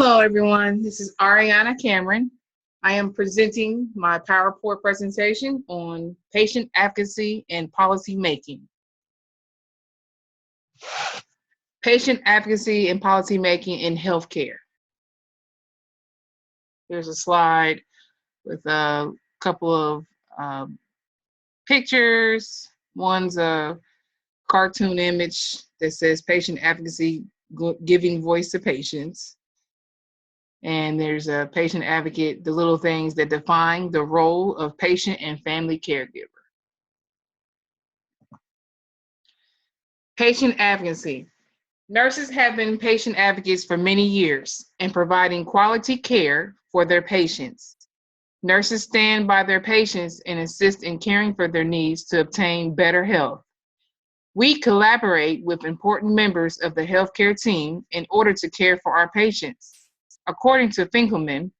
Hello, everyone. This is Ariana Cameron. I am presenting my PowerPoint presentation on patient advocacy and policy making. Patient advocacy and policy making in healthcare. Here's a slide with a couple of pictures. One's a cartoon image that says patient advocacy, giving voice to patients. And there's a patient advocate, the little things that define the role of patient and family caregiver. Patient advocacy. Nurses have been patient advocates for many years in providing quality care for their patients. Nurses stand by their patients and assist in caring for their needs to obtain better health. We collaborate with important members of the healthcare team in order to care for our patients. According to Finkelman,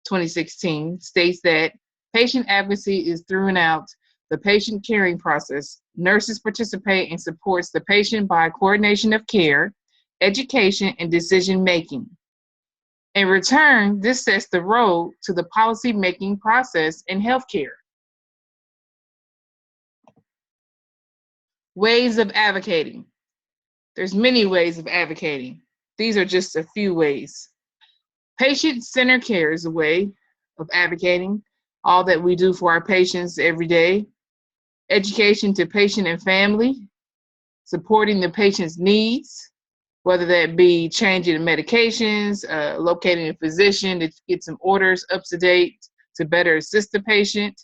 2016, states that patient advocacy is throughout the patient caring process. Nurses participate and supports the patient by coordination of care, education, and decision-making. In return, this sets the road to the policy-making process in healthcare. Ways of advocating. There's many ways of advocating. These are just a few ways. Patient-centered care is a way of advocating, all that we do for our patients every day. Education to patient and family, supporting the patient's needs, whether that be changing medications, locating a physician to get some orders up to date to better assist the patient,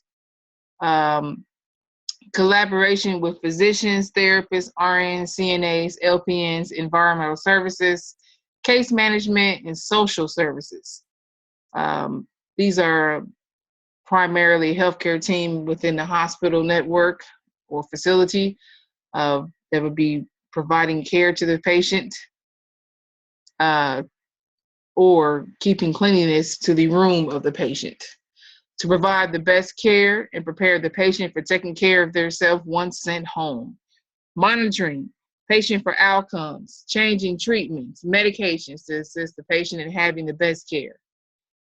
collaboration with physicians, therapists, RNs, CNAs, LPNs, environmental services, case management, and social services. These are primarily healthcare team within the hospital network or facility that would be providing care to the patient or keeping cleanliness to the room of the patient to provide the best care and prepare the patient for taking care of themselves once sent home. Monitoring patient for outcomes, changing treatments, medications to assist the patient in having the best care.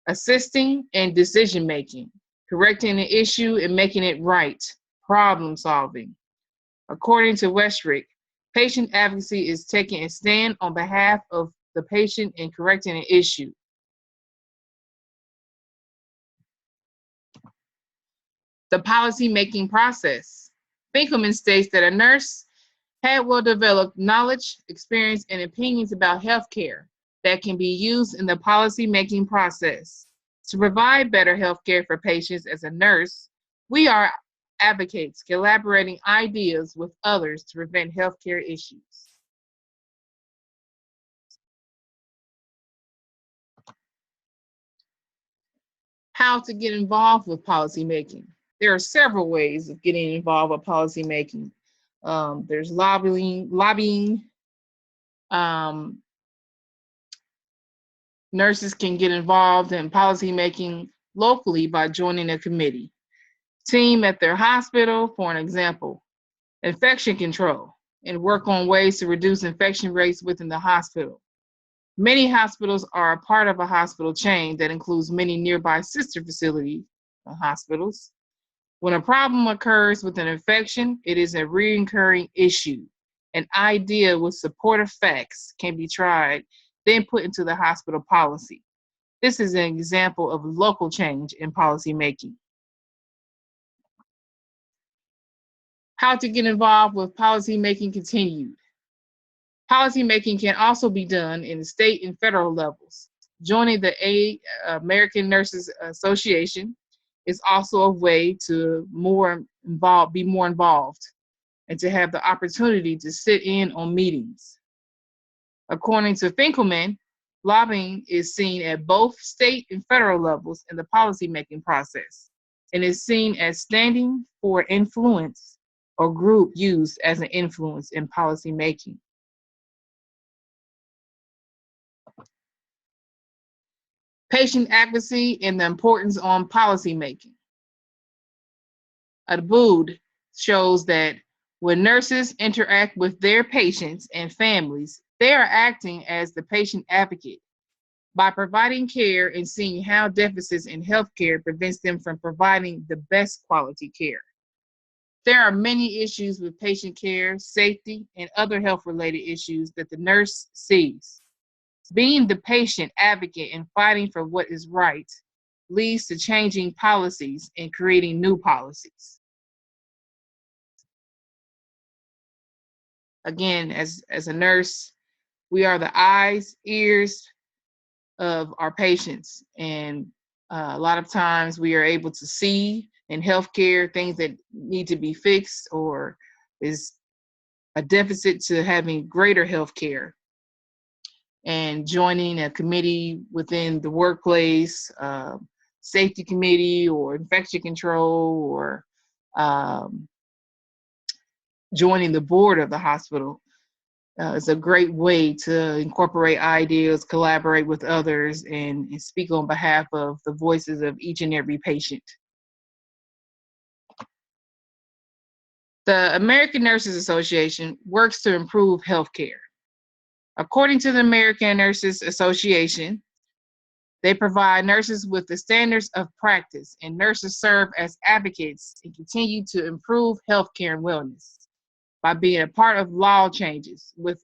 Assisting and decision-making, correcting an issue and making it right, problem solving. According to Westrick, patient advocacy is taking a stand on behalf of the patient in correcting an issue. The policy-making process. Finkelman states that a nurse had well-developed knowledge, experience, and opinions about healthcare that can be used in the policy-making process. To provide better healthcare for patients as a nurse, we are advocates collaborating ideas with others to prevent healthcare issues. How to get involved with policymaking. There are several ways of getting involved with policymaking. There's lobbying. Nurses can get involved in policymaking locally by joining a committee. Team at their hospital, for an example. Infection control, and work on ways to reduce infection rates within the hospital. Many hospitals are a part of a hospital chain that includes many nearby sister facility hospitals. When a problem occurs with an infection, it is a recurring issue. An idea with supportive facts can be tried, then put into the hospital policy. This is an example of local change in policy making. How to get involved with policy making continued. Policy making can also be done in the state and federal levels. Joining the American Nurses Association is also a way to be more involved and to have the opportunity to sit in on meetings. According to Finkelman, lobbying is seen at both state and federal levels in the policy-making process and is seen as standing for influence or group used as an influence in policy making. Patient advocacy and the importance on policy making. Abood shows that when nurses interact with their patients and families, they are acting as the patient advocate. by providing care and seeing how deficits in healthcare prevents them from providing the best quality care. There are many issues with patient care, safety, and other health-related issues that the nurse sees. Being the patient advocate and fighting for what is right leads to changing policies and creating new policies. Again, as a nurse, we are the eyes, ears of our patients. And a lot of times we are able to see in healthcare things that need to be fixed or is a deficit to having greater healthcare. And joining a committee within the workplace, safety committee or infection control, or joining the board of the hospital is a great way to incorporate ideas, collaborate with others, and speak on behalf of the voices of each and every patient. The American Nurses Association works to improve healthcare. According to the American Nurses Association, they provide nurses with the standards of practice, and nurses serve as advocates and continue to improve healthcare and wellness by being a part of law changes with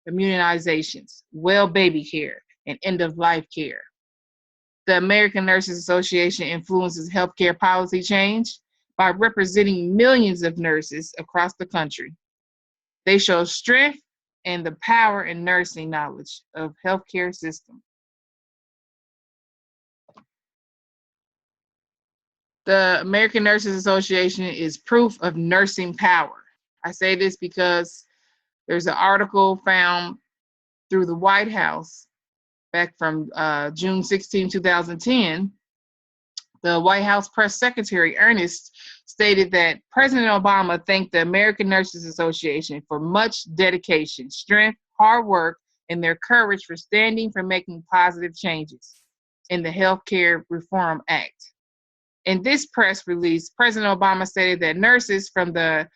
immunizations, well baby care, and end-of-life care. The American Nurses Association influences healthcare policy change by representing millions of nurses across the country. They show strength and the power and nursing knowledge of healthcare system. The American Nurses Association is proof of nursing power. I say this because there's an article found through the White House back from June 16, 2010. The White House Press Secretary Ernest stated that President Obama thanked the American Nurses Association for much dedication, strength, hard work, and their courage for standing for making positive changes in the Healthcare Reform Act. In this press release, President Obama stated that nurses from the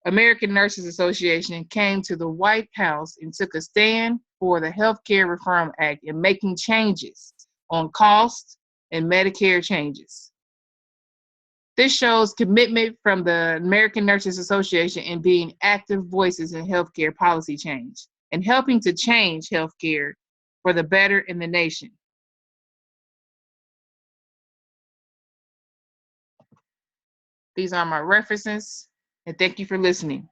American Nurses Association came to the White House and took a stand for the Healthcare Reform Act and making changes on costs and Medicare changes. This shows commitment from the American Nurses Association in being active voices in healthcare policy change and helping to change healthcare for the better in the nation. These are my references, and thank you for listening.